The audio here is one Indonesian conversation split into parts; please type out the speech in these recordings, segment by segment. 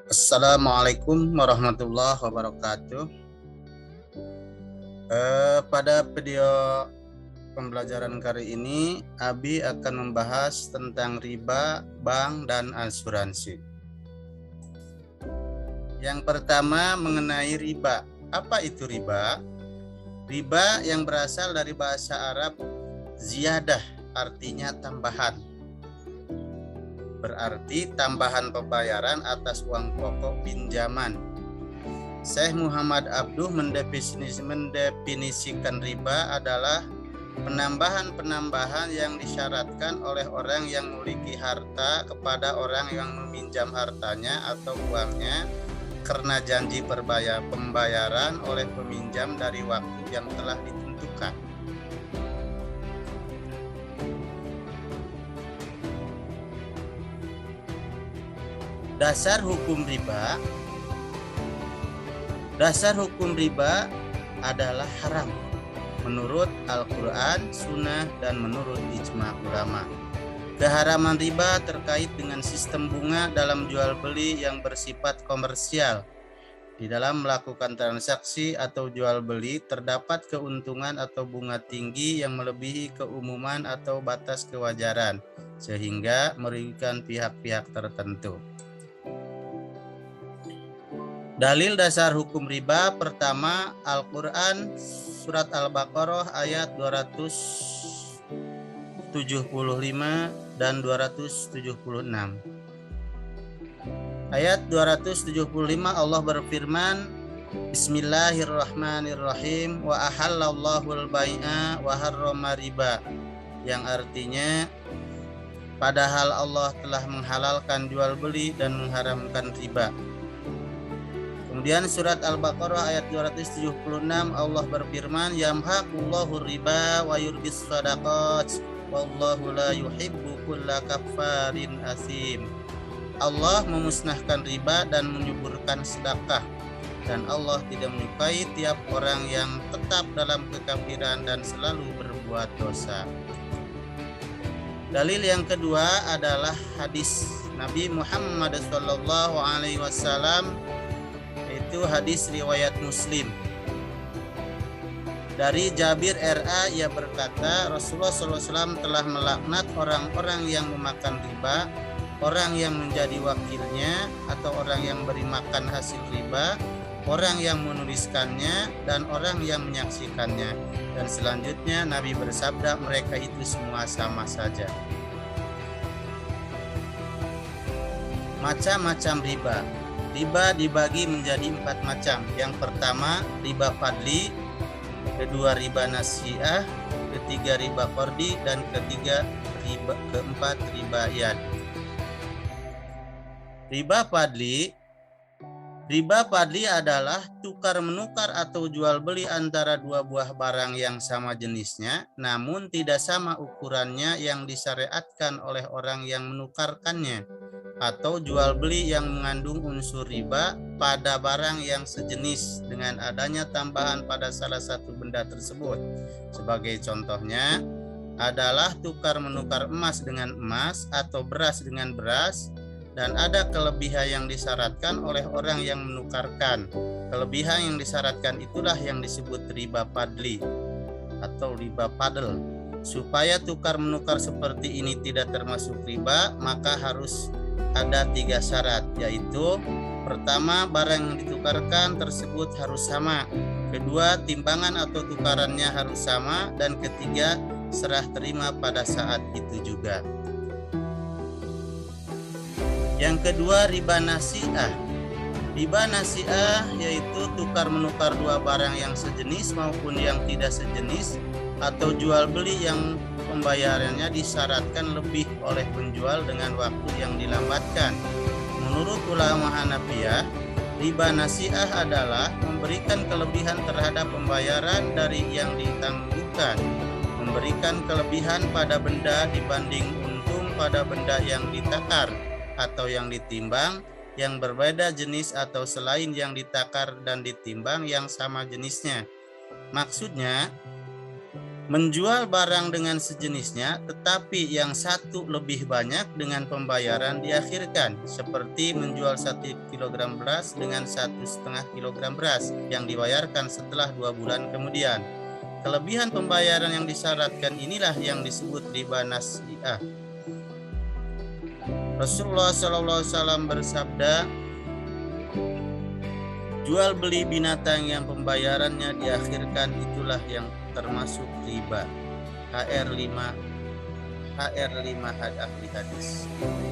Assalamualaikum warahmatullahi wabarakatuh. Pada video pembelajaran kali ini, Abi akan membahas tentang riba, bank, dan asuransi. Yang pertama mengenai riba. Apa itu riba? Riba yang berasal dari bahasa Arab ziyadah, artinya tambahan. Berarti tambahan pembayaran atas uang pokok pinjaman. Syekh Muhammad Abduh mendefinisikan riba adalah penambahan yang disyaratkan oleh orang yang memiliki harta kepada orang yang meminjam hartanya atau uangnya karena janji pembayaran oleh peminjam dari waktu yang telah ditentukan. Dasar hukum riba adalah haram menurut Al-Quran, Sunnah, dan menurut ijma ulama. Keharaman riba terkait dengan sistem bunga dalam jual beli yang bersifat komersial. Di dalam melakukan transaksi atau jual beli terdapat keuntungan atau bunga tinggi yang melebihi keumuman atau batas kewajaran, sehingga merugikan pihak-pihak tertentu. Dalil dasar hukum riba pertama, Al-Quran surat Al-Baqarah ayat 275 dan 276. Ayat 275 Allah berfirman, Bismillahirrahmanirrahim, wa ahallallahu al-bai'a wa harrama riba, yang artinya padahal Allah telah menghalalkan jual beli dan mengharamkan riba. Kemudian surat Al-Baqarah ayat 276 Allah berfirman, yamhaqullahu riba wa yurbis shadaqat wallahu la yuhibbu kulla kaffarin asim. Allah memusnahkan riba dan menyuburkan sedekah, dan Allah tidak menyukai tiap orang yang tetap dalam kekafiran dan selalu berbuat dosa. Dalil yang kedua adalah hadis Nabi Muhammad SAW, itu hadis riwayat Muslim. Dari Jabir RA, ia berkata, Rasulullah SAW telah melaknat orang-orang yang memakan riba, orang yang menjadi wakilnya atau orang yang beri makan hasil riba, orang yang menuliskannya, dan orang yang menyaksikannya. Dan selanjutnya Nabi bersabda, mereka itu semua sama saja. Macam-macam riba. Riba dibagi menjadi 4 macam. Yang pertama riba fadli, kedua riba nasi'ah, ketiga riba qardi, dan keempat riba yad. Riba fadli adalah tukar menukar atau jual beli antara dua buah barang yang sama jenisnya namun tidak sama ukurannya yang disyariatkan oleh orang yang menukarkannya, atau jual beli yang mengandung unsur riba pada barang yang sejenis dengan adanya tambahan pada salah satu benda tersebut. Sebagai contohnya adalah tukar menukar emas dengan emas atau beras dengan beras, dan ada kelebihan yang disyaratkan oleh orang yang menukarkan. Kelebihan yang disyaratkan itulah yang disebut riba fadli atau riba fadl. Supaya tukar menukar seperti ini tidak termasuk riba, maka harus ada 3 syarat, yaitu pertama, barang yang ditukarkan tersebut harus sama, kedua, timbangan atau tukarannya harus sama, dan ketiga, serah terima pada saat itu juga. Yang kedua, riba nasi'ah. Riba nasi'ah yaitu tukar menukar dua barang yang sejenis maupun yang tidak sejenis, atau jual beli yang pembayarannya disyaratkan lebih oleh penjual dengan waktu yang dilambatkan. Menurut ulama Hanafiyah, riba nasi'ah adalah memberikan kelebihan terhadap pembayaran dari yang ditangguhkan, memberikan kelebihan pada benda dibanding untung pada benda yang ditakar atau yang ditimbang, yang berbeda jenis atau selain yang ditakar dan ditimbang yang sama jenisnya. Maksudnya, menjual barang dengan sejenisnya, tetapi yang satu lebih banyak dengan pembayaran diakhirkan, seperti menjual 1 kilogram beras dengan 1,5 kilogram beras yang dibayarkan setelah 2 bulan kemudian. Kelebihan pembayaran yang disyaratkan inilah yang disebut riba nasi'ah. Rasulullah SAW bersabda, jual beli binatang yang pembayarannya diakhirkan itulah yang termasuk riba. HR5 ahli hadis.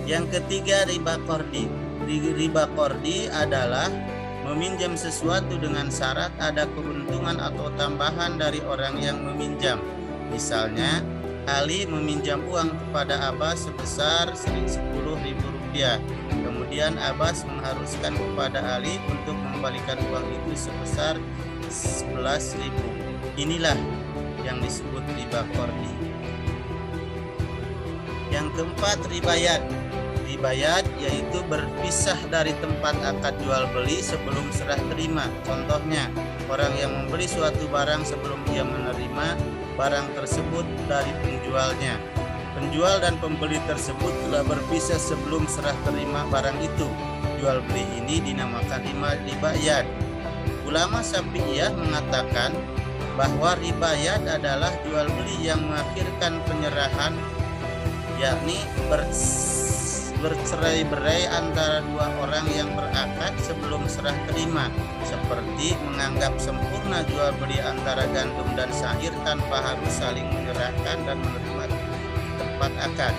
Yang ketiga, riba kordi. Riba kordi adalah meminjam sesuatu dengan syarat ada keuntungan atau tambahan dari orang yang meminjam. Misalnya, Ali meminjam uang kepada Abbas sebesar Rp10.000. Kemudian Abbas mengharuskan kepada Ali untuk mengembalikan uang itu sebesar 11.000. Inilah yang disebut riba kordi. Yang keempat, ribayat. Ribayat yaitu berpisah dari tempat akad jual beli sebelum serah terima. Contohnya, orang yang membeli suatu barang sebelum dia menerima barang tersebut dari penjualnya. Penjual dan pembeli tersebut telah berpisah sebelum serah terima barang itu. Jual beli ini dinamakan ribayat. Ulama Syafi'iyah mengatakan bahwa ribayat adalah jual beli yang mengakhirkan penyerahan, yakni bercerai-berai antara dua orang yang berakad sebelum serah terima, seperti menganggap sempurna jual beli antara gandum dan syair tanpa harus saling menyerahkan dan menerima tempat akad.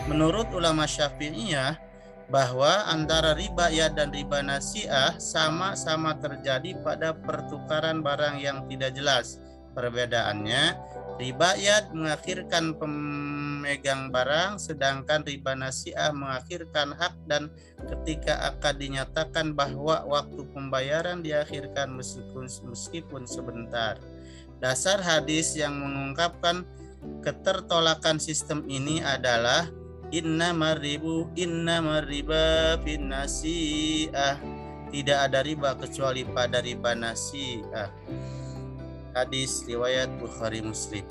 Menurut ulama Syafi'iyah, bahwa antara ribayat dan riba nasi'ah sama-sama terjadi pada pertukaran barang yang tidak jelas. Perbedaannya, ribayat mengakhirkan pemegang barang, sedangkan riba nasi'ah mengakhirkan hak dan ketika akad dinyatakan bahwa waktu pembayaran diakhirkan meskipun sebentar. Dasar hadis yang mengungkapkan ketertolakan sistem ini adalah innamar riba fin nasi'ah. Tidak ada riba kecuali pada riba nasi'ah. Hadis riwayat Bukhari Muslim.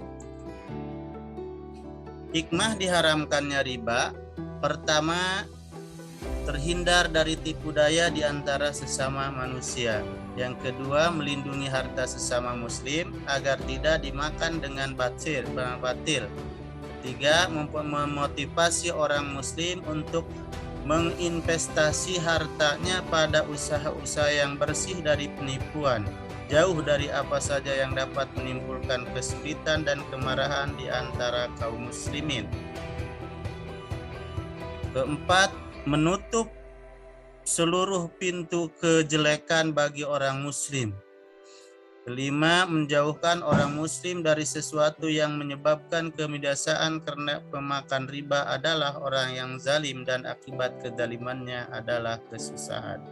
Hikmah diharamkannya riba. Pertama, terhindar dari tipu daya di antara sesama manusia. Yang kedua, melindungi harta sesama muslim agar tidak dimakan dengan batil. Ketiga, memotivasi orang muslim untuk menginvestasi hartanya pada usaha-usaha yang bersih dari penipuan, jauh dari apa saja yang dapat menimbulkan kesulitan dan kemarahan di antara kaum muslimin. Keempat, menutup seluruh pintu kejelekan bagi orang muslim. Kelima, menjauhkan orang muslim dari sesuatu yang menyebabkan kebinasaan karena pemakan riba adalah orang yang zalim dan akibat kezalimannya adalah kesusahan.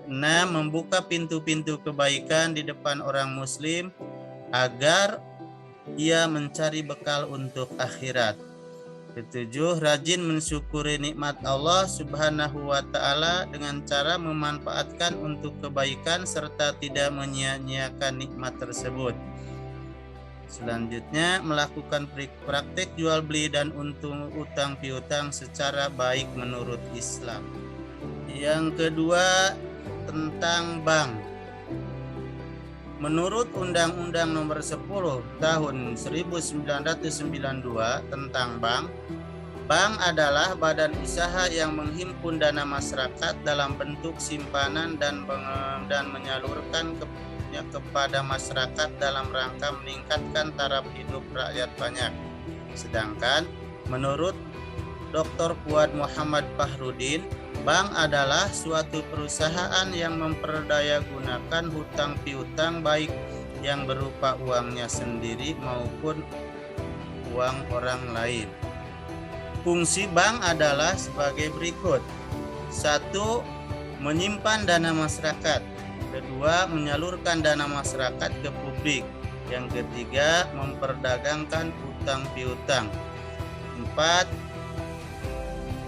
Keenam, membuka pintu-pintu kebaikan di depan orang muslim agar ia mencari bekal untuk akhirat. Ketujuh, rajin mensyukuri nikmat Allah Subhanahu wa Ta'ala dengan cara memanfaatkan untuk kebaikan serta tidak menyia-nyiakan nikmat tersebut. Selanjutnya, melakukan praktek jual beli dan utang piutang secara baik menurut Islam. Yang kedua, tentang bank. Menurut Undang-Undang Nomor 10 Tahun 1992 tentang bank, bank adalah badan usaha yang menghimpun dana masyarakat dalam bentuk simpanan dan menyalurkan kepada masyarakat dalam rangka meningkatkan taraf hidup rakyat banyak. Sedangkan menurut Dr. Fuad Muhammad Fahrudin, bank adalah suatu perusahaan yang memperdaya gunakan hutang piutang baik yang berupa uangnya sendiri maupun uang orang lain. Fungsi bank adalah sebagai berikut. 1. Menyimpan dana masyarakat. 2. Menyalurkan dana masyarakat ke publik. Yang ketiga, memperdagangkan hutang piutang. 4.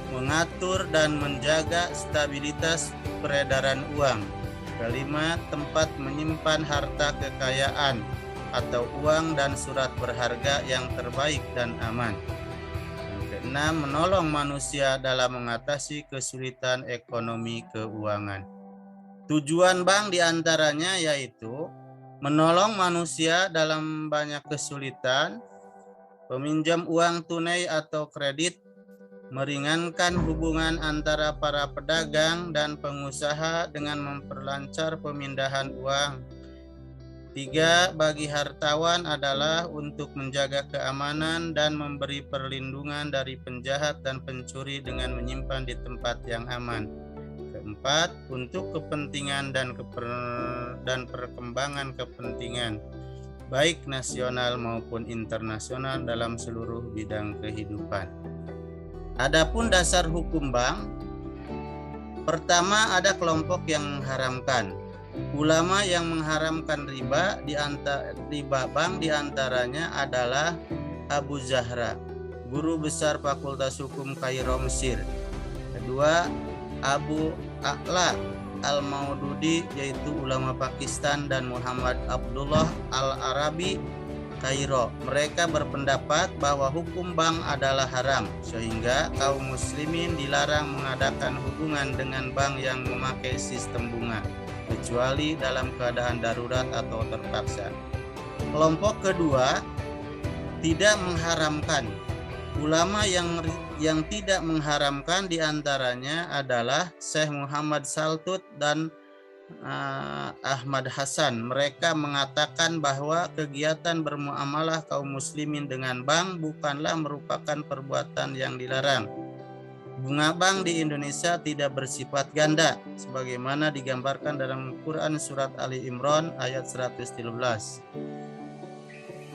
Mengatur dan menjaga stabilitas peredaran uang. Kelima, tempat menyimpan harta kekayaan. atau uang dan surat berharga yang terbaik dan aman. Yang keenam, menolong manusia dalam mengatasi kesulitan ekonomi keuangan. Tujuan bank diantaranya yaitu menolong manusia dalam banyak kesulitan, peminjam uang tunai atau kredit, meringankan hubungan antara para pedagang dan pengusaha dengan memperlancar pemindahan uang. 3, bagi hartawan adalah untuk menjaga keamanan dan memberi perlindungan dari penjahat dan pencuri dengan menyimpan di tempat yang aman. 4, untuk kepentingan dan perkembangan kepentingan baik nasional maupun internasional dalam seluruh bidang kehidupan. Adapun dasar hukum bank, pertama ada kelompok yang mengharamkan. Ulama yang mengharamkan riba bank diantaranya adalah Abu Zahra, guru besar Fakultas Hukum Kairo, Mesir. Kedua, Abu A'la Al-Maududi, yaitu ulama Pakistan, dan Muhammad Abdullah Al-Arabi, Kairo. Mereka berpendapat bahwa hukum bank adalah haram, sehingga kaum muslimin dilarang mengadakan hubungan dengan bank yang memakai sistem bunga, kecuali dalam keadaan darurat atau terpaksa. Kelompok kedua tidak mengharamkan. Ulama yang tidak mengharamkan diantaranya adalah Syekh Muhammad Saltut dan Ahmad Hasan. Mereka mengatakan bahwa kegiatan bermuamalah kaum muslimin dengan bank bukanlah merupakan perbuatan yang dilarang. Bunga bank di Indonesia tidak bersifat ganda sebagaimana digambarkan dalam Quran surat Ali Imran ayat 113.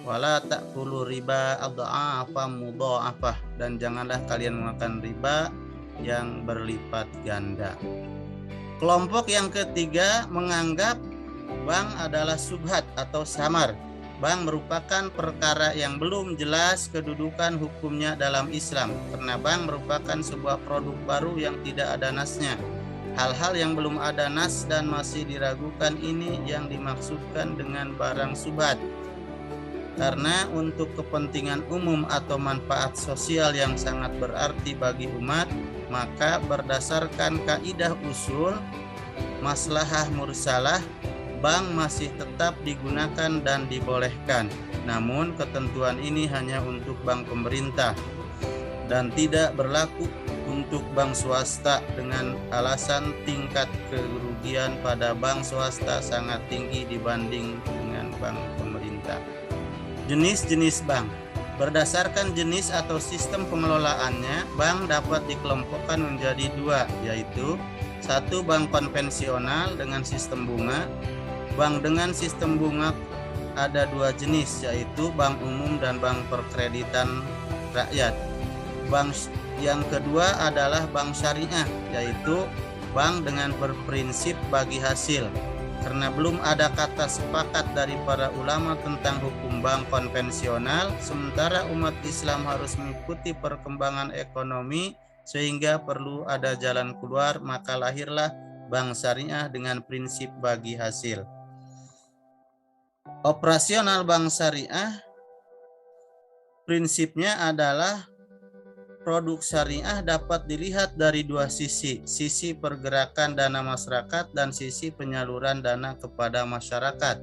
Wala ta'kulu riba adha'afa mudha'afah, dan janganlah kalian memakan riba yang berlipat ganda. Kelompok yang ketiga menganggap bank adalah subhat atau samar. Bank merupakan perkara yang belum jelas kedudukan hukumnya dalam Islam, karena bank merupakan sebuah produk baru yang tidak ada nasnya. Hal-hal yang belum ada nas dan masih diragukan ini yang dimaksudkan dengan barang subhat. Karena untuk kepentingan umum atau manfaat sosial yang sangat berarti bagi umat, maka berdasarkan kaidah usul maslahah mursalah, bank masih tetap digunakan dan dibolehkan. Namun ketentuan ini hanya untuk bank pemerintah dan tidak berlaku untuk bank swasta, dengan alasan tingkat kerugian pada bank swasta sangat tinggi dibanding dengan bank pemerintah. Jenis-jenis bank. Berdasarkan jenis atau sistem pengelolaannya, bank dapat dikelompokkan menjadi dua, yaitu 1, bank konvensional dengan sistem bunga. Bank dengan sistem bunga ada 2 jenis, yaitu bank umum dan bank perkreditan rakyat. Bank yang kedua adalah bank syariah, yaitu bank dengan berprinsip bagi hasil. Karena belum ada kata sepakat dari para ulama tentang hukum bank konvensional, sementara umat Islam harus mengikuti perkembangan ekonomi sehingga perlu ada jalan keluar, maka lahirlah bank syariah dengan prinsip bagi hasil. Operasional bank syariah prinsipnya adalah produk syariah dapat dilihat dari 2 sisi, sisi pergerakan dana masyarakat dan sisi penyaluran dana kepada masyarakat.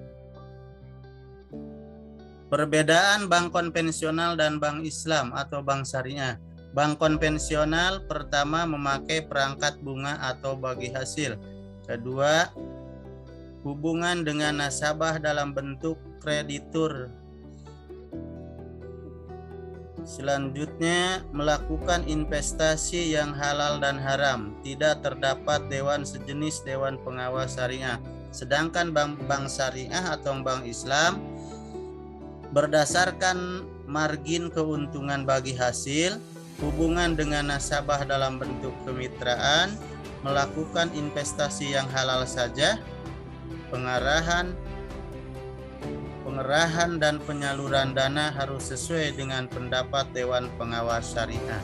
Perbedaan bank konvensional dan bank Islam atau bank syariah. Bank konvensional pertama memakai perangkat bunga atau bagi hasil. Kedua, hubungan dengan nasabah dalam bentuk kreditur. Selanjutnya, melakukan investasi yang halal dan haram. Tidak terdapat dewan sejenis dewan pengawas syariah. Sedangkan bank syariah atau bank Islam berdasarkan margin keuntungan bagi hasil, hubungan dengan nasabah dalam bentuk kemitraan, melakukan investasi yang halal saja, pengarahan dan penyaluran dana harus sesuai dengan pendapat Dewan Pengawas Syariah.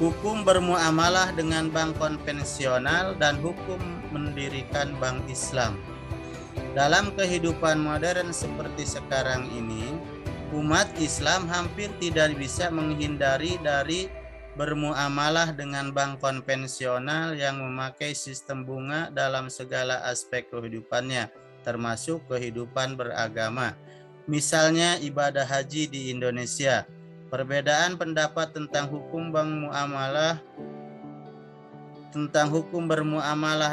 Hukum bermuamalah dengan bank konvensional dan hukum mendirikan bank Islam. Dalam kehidupan modern seperti sekarang ini, umat Islam hampir tidak bisa menghindari dari bermuamalah dengan bank konvensional yang memakai sistem bunga dalam segala aspek kehidupannya, termasuk kehidupan beragama. Misalnya ibadah haji di Indonesia. Perbedaan pendapat tentang hukum bermuamalah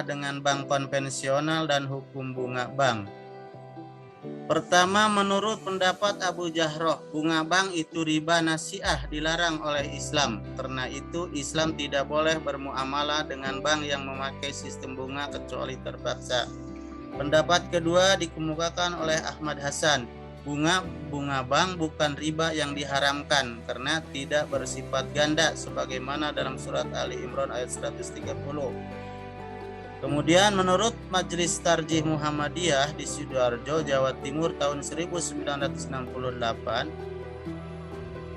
dengan bank konvensional dan hukum bunga bank. Pertama, menurut pendapat Abu Jahroh, bunga bank itu riba nasiah, dilarang oleh Islam. Karena itu Islam tidak boleh bermuamalah dengan bank yang memakai sistem bunga kecuali terpaksa. Pendapat kedua dikemukakan oleh Ahmad Hasan. Bunga bank bukan riba yang diharamkan karena tidak bersifat ganda sebagaimana dalam surat Ali Imran ayat 130. Kemudian menurut Majelis Tarjih Muhammadiyah di Sidoarjo, Jawa Timur tahun 1968,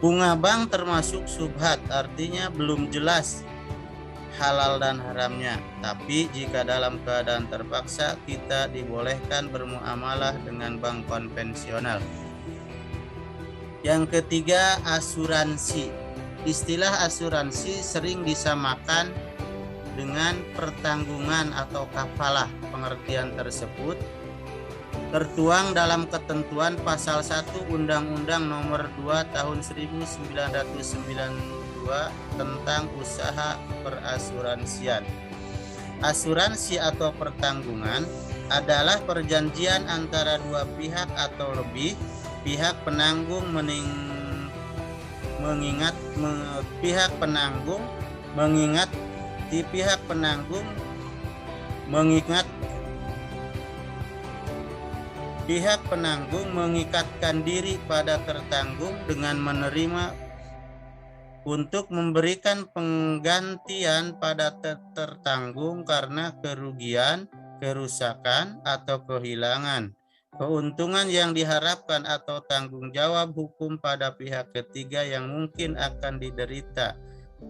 bunga bank termasuk subhat, artinya belum jelas halal dan haramnya. Tapi jika dalam keadaan terpaksa, kita dibolehkan bermuamalah dengan bank konvensional. Yang ketiga, asuransi. Istilah asuransi sering disamakan dengan pertanggungan atau kafalah. Pengertian tersebut tertuang dalam ketentuan pasal 1 Undang-Undang Nomor 2 Tahun 1992 tentang usaha perasuransian. Asuransi atau pertanggungan adalah perjanjian antara dua pihak atau lebih. Pihak penanggung pihak penanggung mengikatkan diri pada tertanggung dengan menerima untuk memberikan penggantian pada tertanggung karena kerugian, kerusakan, atau kehilangan, keuntungan yang diharapkan atau tanggung jawab hukum pada pihak ketiga yang mungkin akan diderita,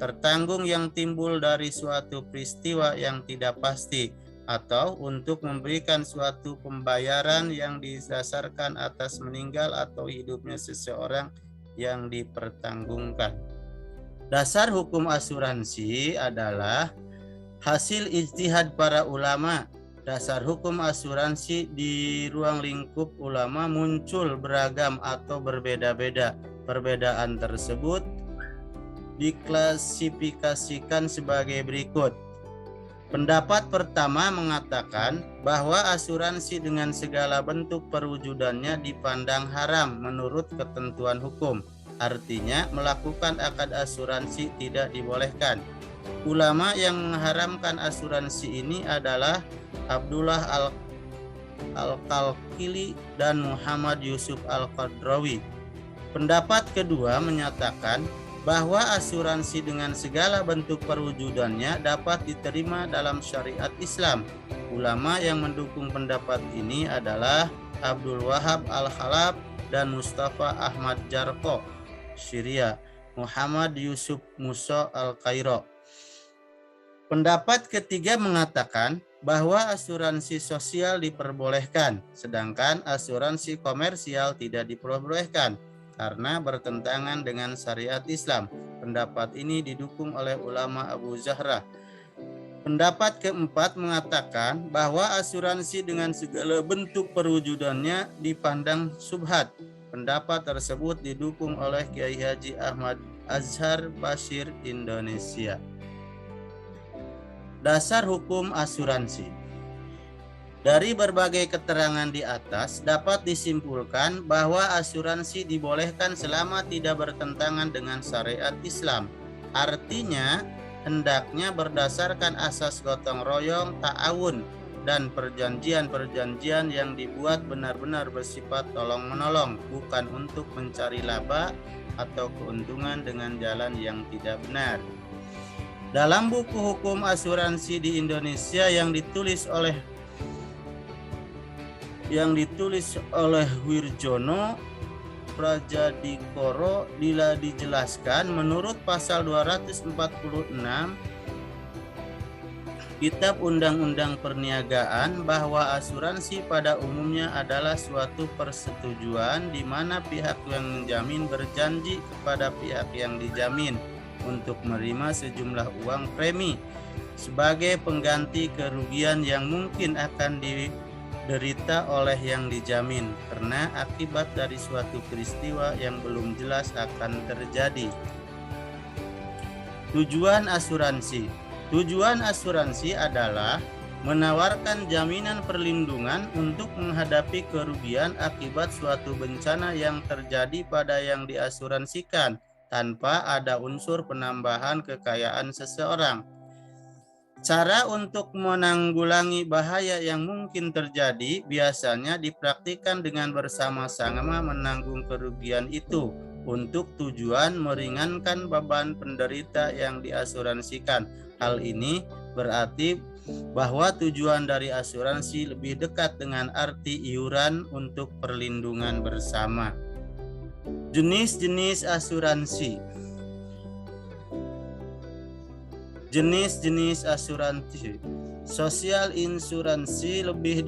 tertanggung yang timbul dari suatu peristiwa yang tidak pasti, atau untuk memberikan suatu pembayaran yang didasarkan atas meninggal atau hidupnya seseorang yang dipertanggungkan. Dasar hukum asuransi adalah hasil ijtihad para ulama. Dasar hukum asuransi di ruang lingkup ulama muncul beragam atau berbeda-beda. Perbedaan tersebut diklasifikasikan sebagai berikut. Pendapat pertama mengatakan bahwa asuransi dengan segala bentuk perwujudannya dipandang haram menurut ketentuan hukum. Artinya melakukan akad asuransi tidak dibolehkan. Ulama yang mengharamkan asuransi ini adalah Abdullah Al-Qalqili dan Muhammad Yusuf Al-Qadrawi. Pendapat kedua menyatakan bahwa asuransi dengan segala bentuk perwujudannya dapat diterima dalam syariat Islam. Ulama yang mendukung pendapat ini adalah Abdul Wahab Al-Khalab dan Mustafa Ahmad Jarko, Syria, Muhammad Yusuf Musa Al-Kairo. Pendapat ketiga mengatakan bahwa asuransi sosial diperbolehkan, sedangkan asuransi komersial tidak diperbolehkan karena bertentangan dengan syariat Islam. Pendapat ini didukung oleh ulama Abu Zahrah. Pendapat keempat mengatakan bahwa asuransi dengan segala bentuk perwujudannya dipandang subhat. Pendapat tersebut didukung oleh Kiai Haji Ahmad Azhar Bashir Indonesia. Dasar hukum asuransi. Dari berbagai keterangan di atas dapat disimpulkan bahwa asuransi dibolehkan selama tidak bertentangan dengan syariat Islam. Artinya, hendaknya berdasarkan asas gotong royong, ta'awun, dan perjanjian-perjanjian yang dibuat benar-benar bersifat tolong-menolong, bukan untuk mencari laba atau keuntungan dengan jalan yang tidak benar. Dalam buku hukum asuransi di Indonesia yang ditulis oleh Wirjono Prajadikoro dijelaskan menurut pasal 246 Kitab Undang-Undang Perniagaan bahwa asuransi pada umumnya adalah suatu persetujuan di mana pihak yang menjamin berjanji kepada pihak yang dijamin untuk menerima sejumlah uang premi sebagai pengganti kerugian yang mungkin akan diderita oleh yang dijamin karena akibat dari suatu peristiwa yang belum jelas akan terjadi. Tujuan asuransi. Tujuan asuransi adalah menawarkan jaminan perlindungan untuk menghadapi kerugian akibat suatu bencana yang terjadi pada yang diasuransikan tanpa ada unsur penambahan kekayaan seseorang. Cara untuk menanggulangi bahaya yang mungkin terjadi biasanya dipraktikkan dengan bersama-sama menanggung kerugian itu untuk tujuan meringankan beban penderita yang diasuransikan. Hal ini berarti bahwa tujuan dari asuransi lebih dekat dengan arti iuran untuk perlindungan bersama. Jenis-jenis asuransi. Jenis-jenis asuransi. Sosial insuransi lebih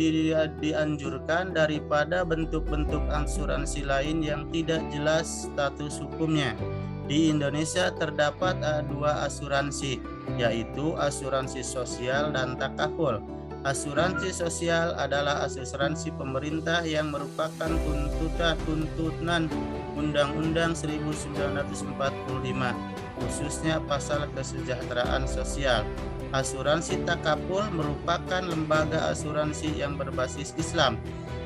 dianjurkan daripada bentuk-bentuk asuransi lain yang tidak jelas status hukumnya. Di Indonesia terdapat dua asuransi, yaitu asuransi sosial dan takaful. Asuransi sosial adalah asuransi pemerintah yang merupakan tuntunan Undang-Undang 1945, khususnya pasal kesejahteraan sosial. Asuransi takaful merupakan lembaga asuransi yang berbasis Islam.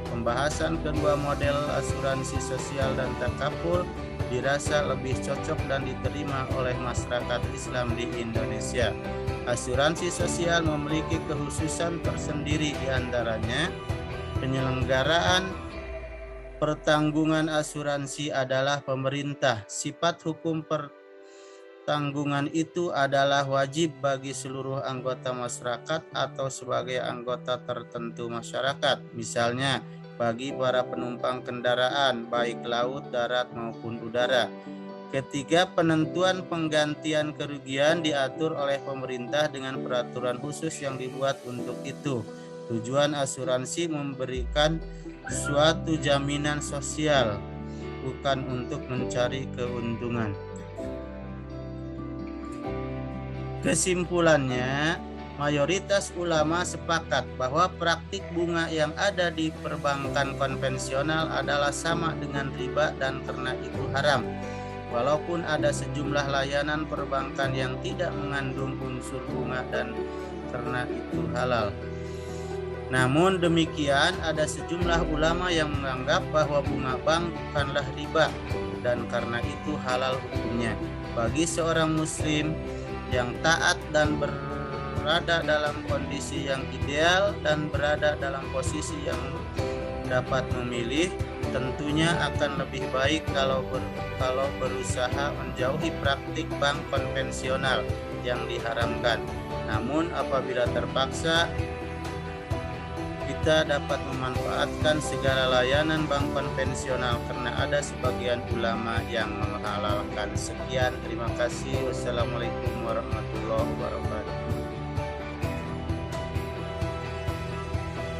Pembahasan kedua model asuransi sosial dan takaful dirasa lebih cocok dan diterima oleh masyarakat Islam di Indonesia. Asuransi sosial memiliki kekhususan tersendiri, diantaranya penyelenggaraan pertanggungan asuransi adalah pemerintah. Sifat hukum pertanggungan itu adalah wajib bagi seluruh anggota masyarakat atau sebagai anggota tertentu masyarakat. Misalnya, bagi para penumpang kendaraan baik laut, darat maupun udara. Ketiga, penentuan penggantian kerugian diatur oleh pemerintah dengan peraturan khusus yang dibuat untuk itu. Tujuan asuransi memberikan suatu jaminan sosial, bukan untuk mencari keuntungan. Kesimpulannya, mayoritas ulama sepakat bahwa praktik bunga yang ada di perbankan konvensional adalah sama dengan riba dan karena itu haram. Walaupun ada sejumlah layanan perbankan yang tidak mengandung unsur bunga dan karena itu halal. Namun demikian, ada sejumlah ulama yang menganggap bahwa bunga bank bukanlah riba dan karena itu halal hukumnya. Bagi seorang muslim yang taat dan berada dalam kondisi yang ideal dan berada dalam posisi yang dapat memilih, tentunya akan lebih baik kalau berusaha menjauhi praktik bank konvensional yang diharamkan. Namun apabila terpaksa, kita dapat memanfaatkan segala layanan bank konvensional karena ada sebagian ulama yang menghalalkan. Sekian, terima kasih. Wassalamualaikum warahmatullahi wabarakatuh.